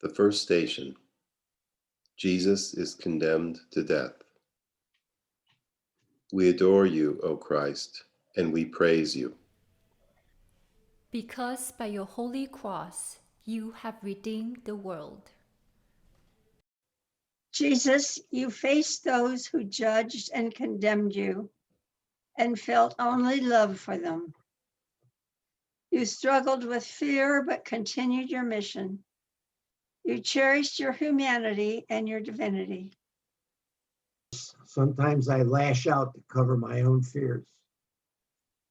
The first station. Jesus is condemned to death. We adore you, O Christ, and we praise you. Because by your holy cross you have redeemed the world. Jesus, you faced those who judged and condemned you and felt only love for them. You struggled with fear but continued your mission. You cherished your humanity and your divinity. Sometimes I lash out to cover my own fears.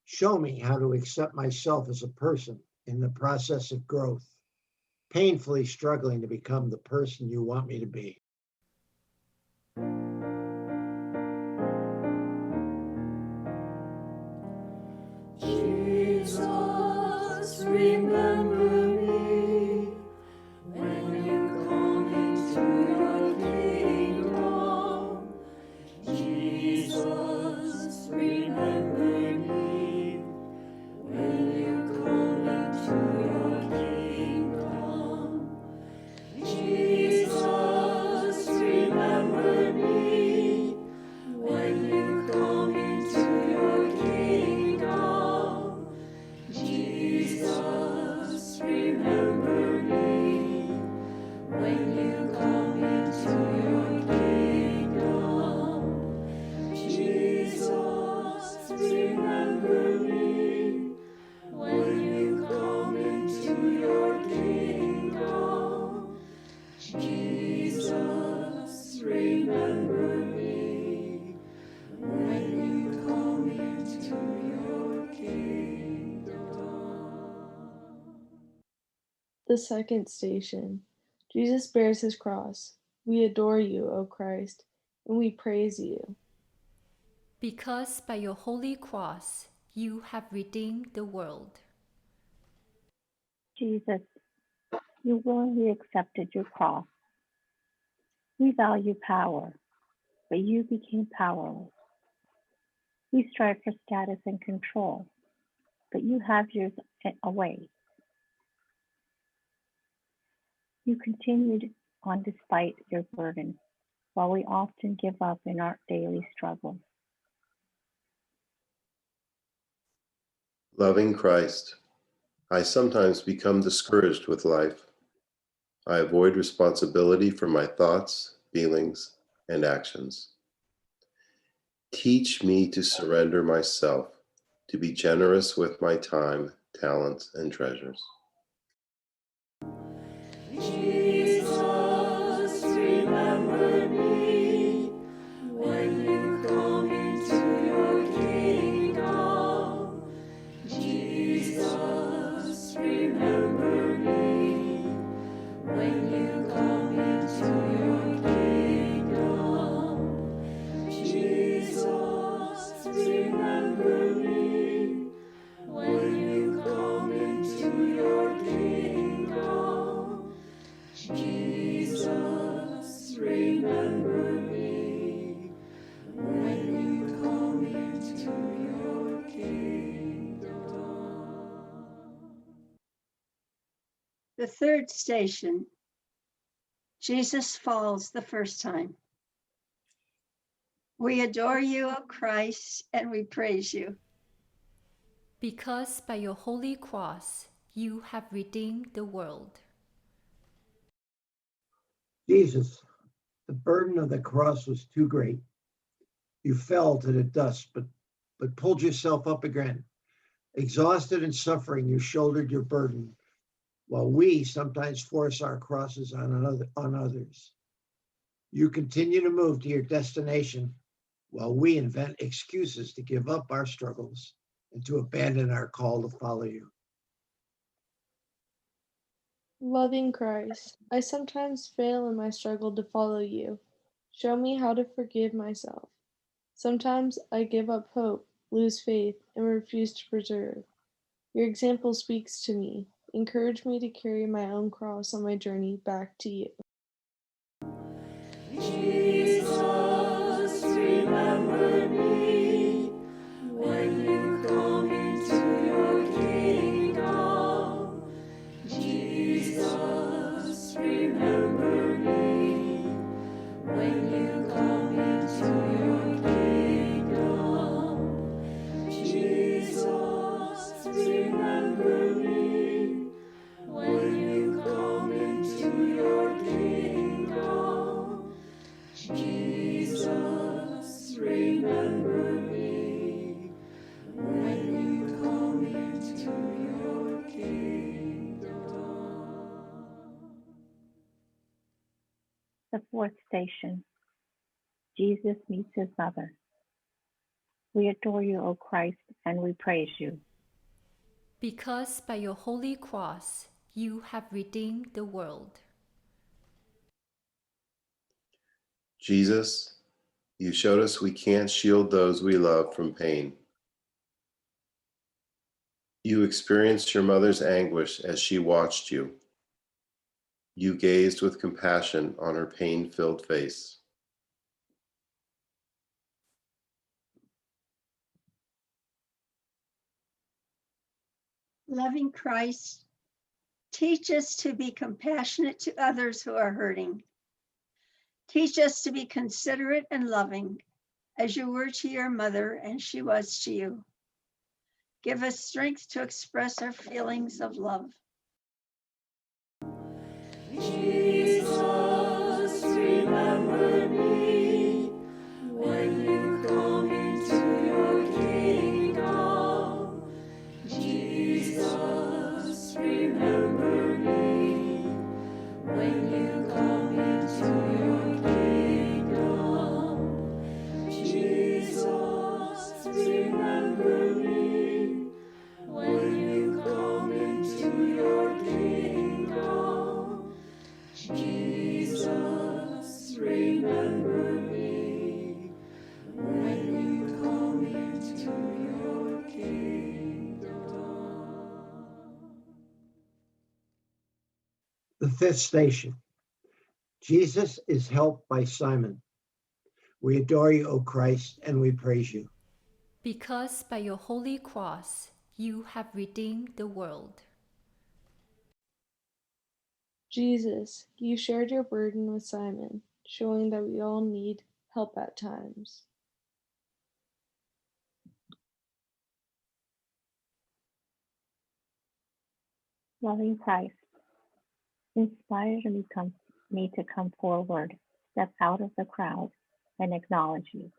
Show me how to accept myself as a person in the process of growth, painfully struggling to become the person you want me to be. Jesus, remember me when you come into your kingdom. Jesus, remember me when you come into your kingdom. Jesus, remember me when you come into your kingdom. Jesus, remember me when you come into your kingdom. Jesus, remember me when you come into your kingdom. Jesus, remember me when you come into your kingdom. The second station. Jesus bears his cross. We adore you, O Christ, and we praise you. Because by your holy cross you have redeemed the world. Jesus, you willingly accepted your cross. We value power, but you became powerless. We strive for status and control, but you have yours away. You continued on despite your burden, while we often give up in our daily struggles. Loving Christ, I sometimes become discouraged with life. I avoid responsibility for my thoughts, feelings, and actions. Teach me to surrender myself, to be generous with my time, talents, and treasures. Jesus, remember me when you come into your kingdom. Jesus, remember me when you come into your kingdom. Jesus, remember me when you come into your kingdom. Jesus, remember me when you come into your kingdom. The third station. Jesus falls the first time. We adore you, O Christ, and we praise you. Because by your holy cross you have redeemed the world. Jesus, the burden of the cross was too great. You fell to the dust, but pulled yourself up again. Exhausted and suffering, you shouldered your burden, while we sometimes force our crosses on others. You continue to move to your destination, while we invent excuses to give up our struggles and to abandon our call to follow you. Loving Christ, I sometimes fail in my struggle to follow you. Show me how to forgive myself. Sometimes I give up hope, lose faith, and refuse to persevere. Your example speaks to me. Encourage me to carry my own cross on my journey back to you. Jesus, remember me when you come into your kingdom. Jesus, remember fourth station. Jesus meets his mother. We adore you, O Christ, and we praise you. Because by your holy cross you have redeemed the world. Jesus, you showed us we can't shield those we love from pain. You experienced your mother's anguish as she watched you. You gazed with compassion on her pain-filled face. Loving Christ, teach us to be compassionate to others who are hurting. Teach us to be considerate and loving as you were to your mother and she was to you. Give us strength to express our feelings of love. Jesus, remember me when you come into your kingdom. Jesus, remember me when you come into your kingdom. Jesus, remember me when you come into your kingdom. Jesus, remember me when you come into your kingdom. The fifth station. Jesus is helped by Simon. We adore you, O Christ, and we praise you. Because by your holy cross you have redeemed the world. Jesus, you shared your burden with Simon, showing that we all need help at times. Loving Christ, inspire me to come forward, step out of the crowd, and acknowledge you.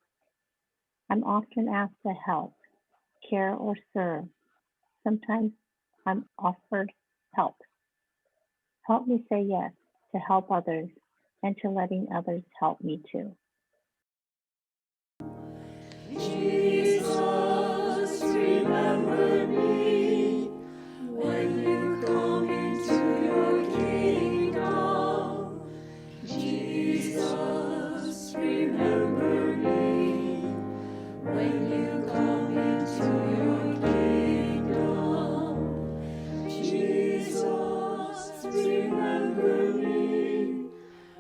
I'm often asked to help, care, or serve. Sometimes I'm offered help. Help me say yes to help others and to letting others help me too. Jesus, remember me when you come into your kingdom. Jesus, remember me when you come into your kingdom. Jesus, remember me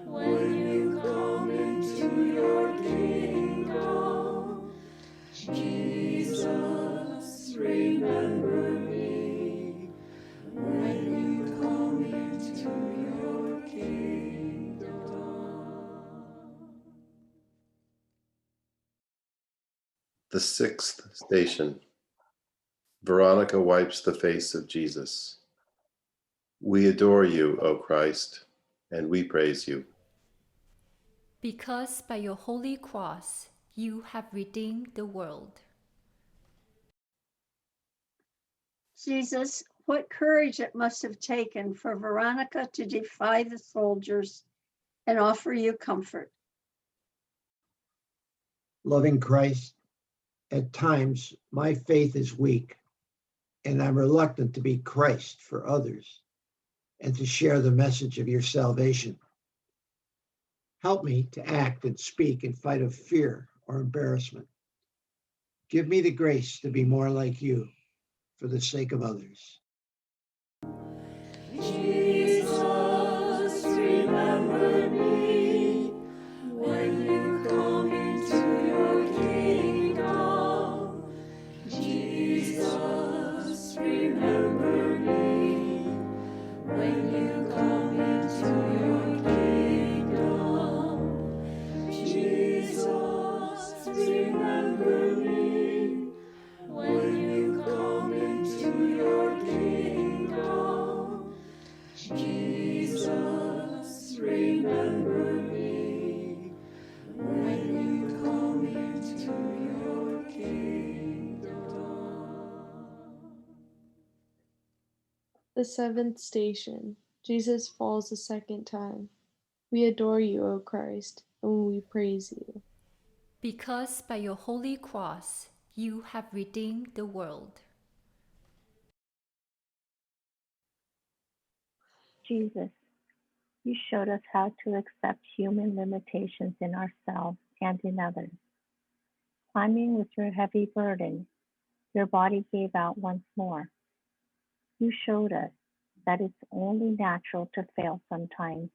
when you come into your kingdom. Jesus, remember me when you come into your kingdom. The sixth station. Veronica wipes the face of Jesus. We adore you, O Christ, and we praise you. Because by your holy cross you have redeemed the world. Jesus, what courage it must have taken for Veronica to defy the soldiers and offer you comfort. Loving Christ, at times my faith is weak, and I'm reluctant to be Christ for others and to share the message of your salvation. Help me to act and speak in spite of fear or embarrassment. Give me the grace to be more like you for the sake of others. Jesus, remember me when you come into your kingdom. Jesus, remember me when you come into your kingdom. Jesus, remember me when you come into your kingdom. Jesus, remember me when you come into your kingdom. The seventh station. Jesus falls a second time. We adore you, O Christ, and we praise you. Because by your holy cross you have redeemed the world. Jesus, you showed us how to accept human limitations in ourselves and in others. Climbing with your heavy burden, your body gave out once more. You showed us that it's only natural to fail sometimes.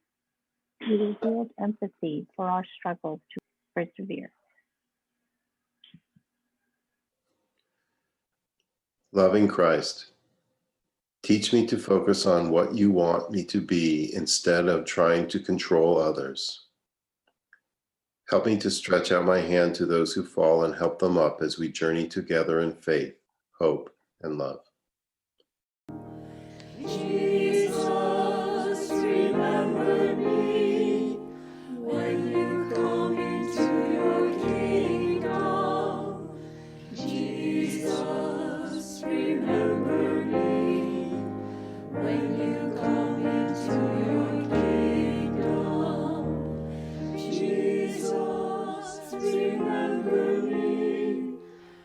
You revealed empathy for our struggles to persevere. Loving Christ, teach me to focus on what you want me to be instead of trying to control others. Help me to stretch out my hand to those who fall and help them up as we journey together in faith, hope, and love. Jesus, remember me when you come into your kingdom. Jesus, remember me when you come into your kingdom. Jesus, remember me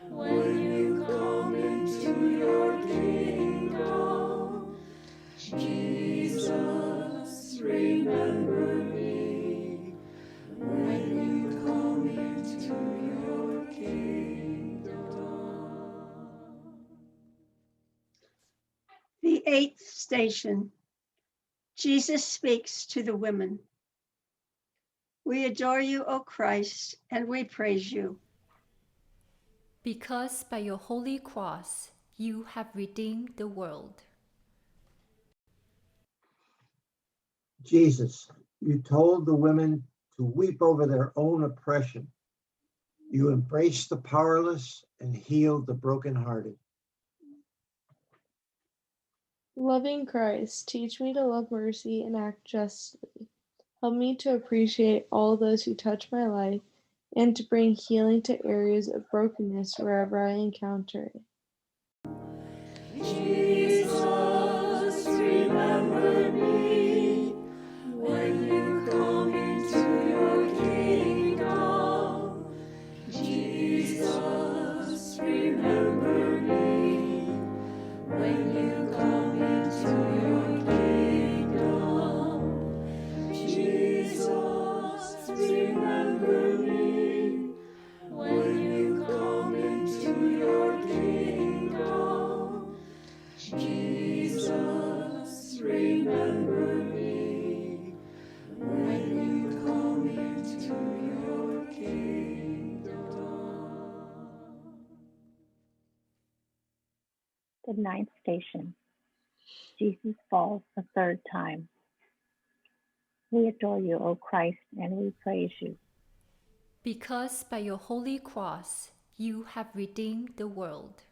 when you come into your kingdom. Jesus, remember me when you come into your kingdom. The eighth station. Jesus speaks to the women. We adore you, O Christ, and we praise you. Because by your holy cross you have redeemed the world. Jesus, you told the women to weep over their own oppression. You embraced the powerless and healed the brokenhearted. Loving Christ, teach me to love mercy and act justly. Help me to appreciate all those who touch my life and to bring healing to areas of brokenness wherever I encounter it. Jesus, remember me when you come into your kingdom. Jesus, remember me when you come into your kingdom. Jesus, remember me when you come into your kingdom. Jesus, remember me when you come into your kingdom. The ninth station. Jesus falls a third time. We adore you, O Christ, and we praise you. Because by your holy cross you have redeemed the world.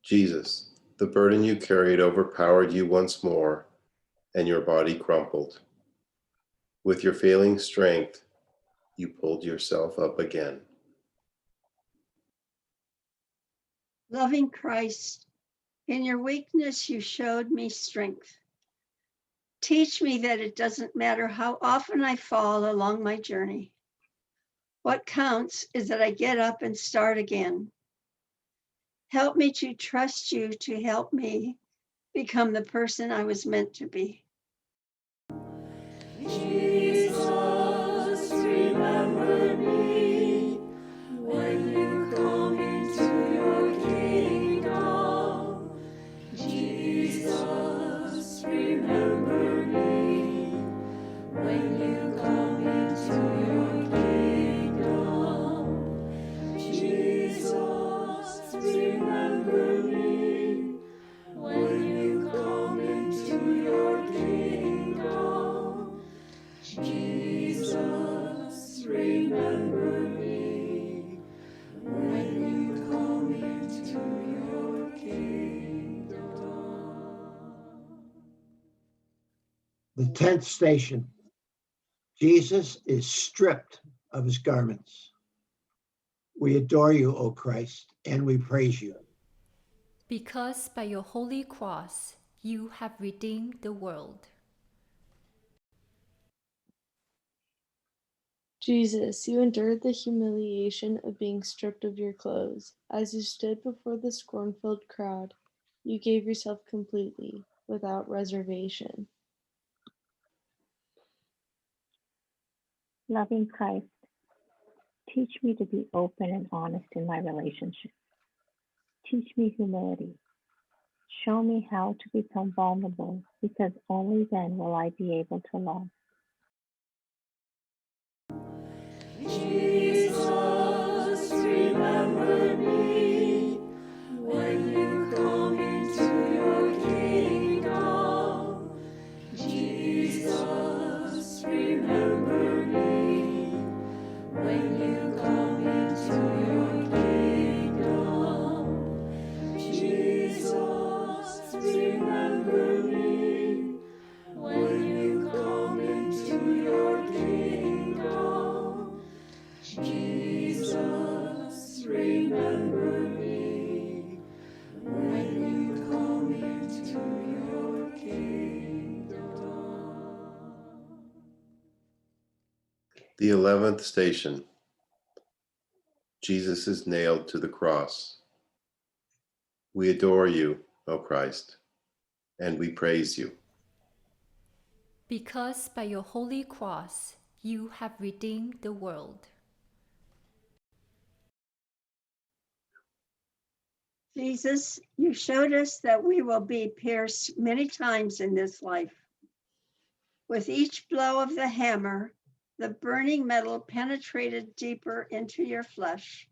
Jesus, the burden you carried overpowered you once more, and your body crumpled. With your failing strength, you pulled yourself up again. Loving Christ, in your weakness you showed me strength. Teach me that it doesn't matter how often I fall along my journey. What counts is that I get up and start again. Help me to trust you to help me become the person I was meant to be. Jesus, remember me when you come into your kingdom. Jesus, remember me when you come into your kingdom. Jesus, remember me when you come into your kingdom. Jesus, remember me when you come into your kingdom. The 10th station. Jesus is stripped of his garments. We adore you, O Christ, and we praise you. Because by your holy cross you have redeemed the world. Jesus, you endured the humiliation of being stripped of your clothes. As you stood before the scorn-filled crowd, you gave yourself completely, without reservation. Loving Christ, teach me to be open and honest in my relationships. Teach me humility. Show me how to become vulnerable, because only then will I be able to love. Jesus, remember me when you come into your kingdom. Jesus, remember me when you come into your kingdom. Jesus, remember me when you come into your kingdom. Jesus, remember me when you come into your kingdom. The 11th station. Jesus is nailed to the cross. We adore you, O Christ, and we praise you. Because by your holy cross you have redeemed the world. Jesus, you showed us that we will be pierced many times in this life. With each blow of the hammer, the burning metal penetrated deeper into your flesh.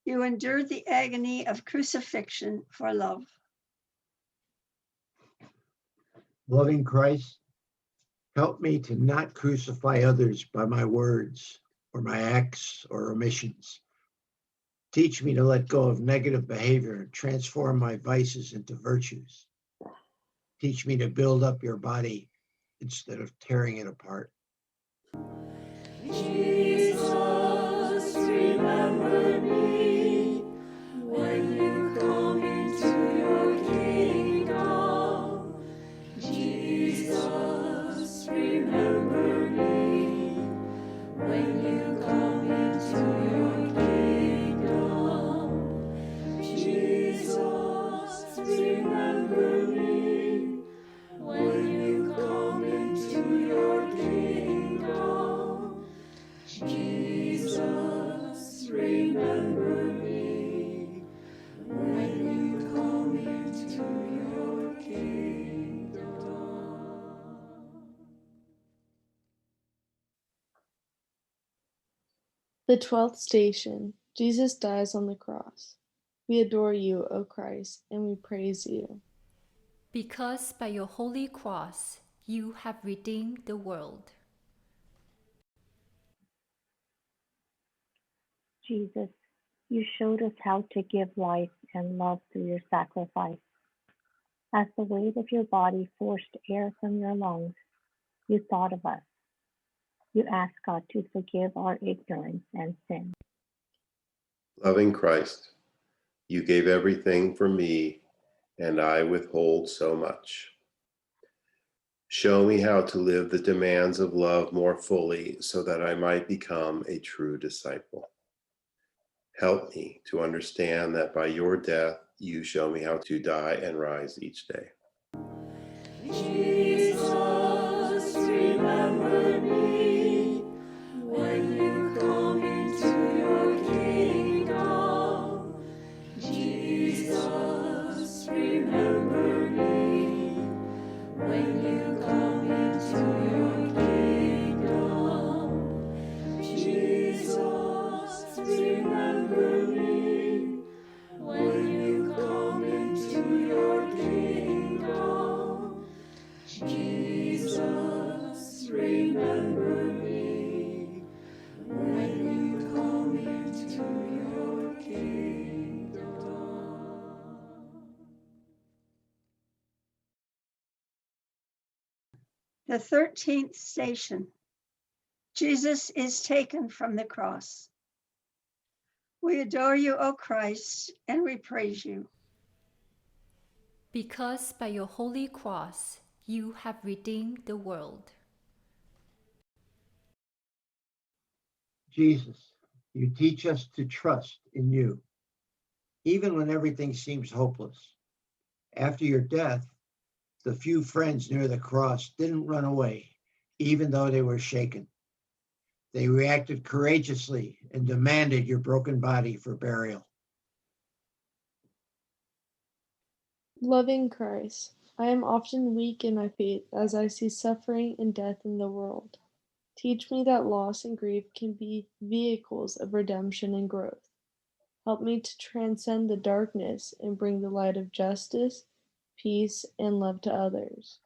You endured the agony of crucifixion for love. Loving Christ, help me to not crucify others by my words or my acts or omissions. Teach me to let go of negative behavior and transform my vices into virtues. Teach me to build up your body instead of tearing it apart. Jesus, remember me when you come into your kingdom. Jesus, remember me when you come into your kingdom. Jesus, remember me when you come into your kingdom. Jesus, remember me when you come into your kingdom. The 12th station. Jesus dies on the cross. We adore you, O Christ, and we praise you. Because by your holy cross you have redeemed the world. Jesus, you showed us how to give life and love through your sacrifice. As the weight of your body forced air from your lungs, you thought of us. You asked God to forgive our ignorance and sin. Loving Christ, you gave everything for me, and I withhold so much. Show me how to live the demands of love more fully so that I might become a true disciple. Help me to understand that by your death, you show me how to die and rise each day. Jesus, remember me when you come into your kingdom. Jesus, remember me when you come into your kingdom. Jesus, remember me when you come into your kingdom. Jesus, remember me when you come into your kingdom. The 13th station. Jesus is taken from the cross. We adore you, O Christ, and we praise you. because by your holy cross you have redeemed the world. Jesus, you teach us to trust in you, even when everything seems hopeless. After your death, the few friends near the cross didn't run away, even though they were shaken. They reacted courageously and demanded your broken body for burial. Loving Christ, I am often weak in my faith as I see suffering and death in the world. Teach me that loss and grief can be vehicles of redemption and growth. Help me to transcend the darkness and bring the light of justice, peace, and love to others.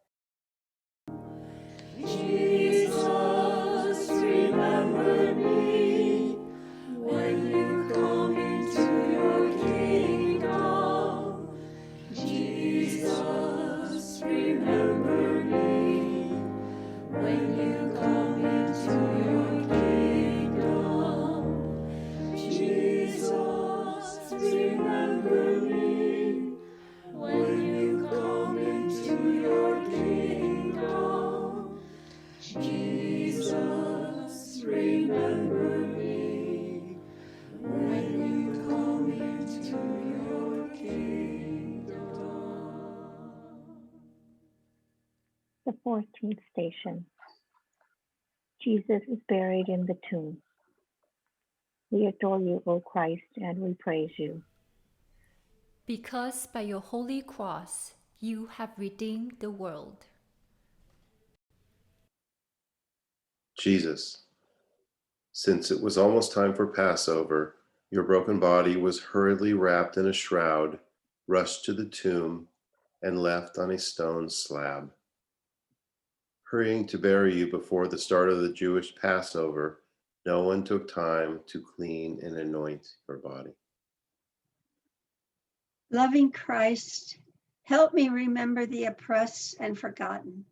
Jesus, remember me when you come into your kingdom. Jesus, remember me when you come into your kingdom. Jesus, remember me when you come into your kingdom. Jesus, remember me when you come into your kingdom. The fourth truth station. Jesus is buried in the tomb. We adore you, O Christ, and we praise you. Because by your holy cross you have redeemed the world. Jesus, since it was almost time for Passover, your broken body was hurriedly wrapped in a shroud, rushed to the tomb, and left on a stone slab. Hurrying to bury you before the start of the Jewish Passover, no one took time to clean and anoint your body. Loving Christ, help me remember the oppressed and forgotten.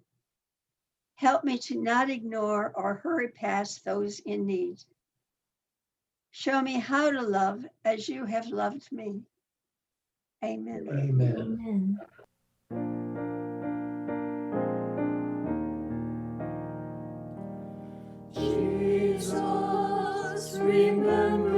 Help me to not ignore or hurry past those in need. Show me how to love as you have loved me. Amen. Amen. Jesus, remember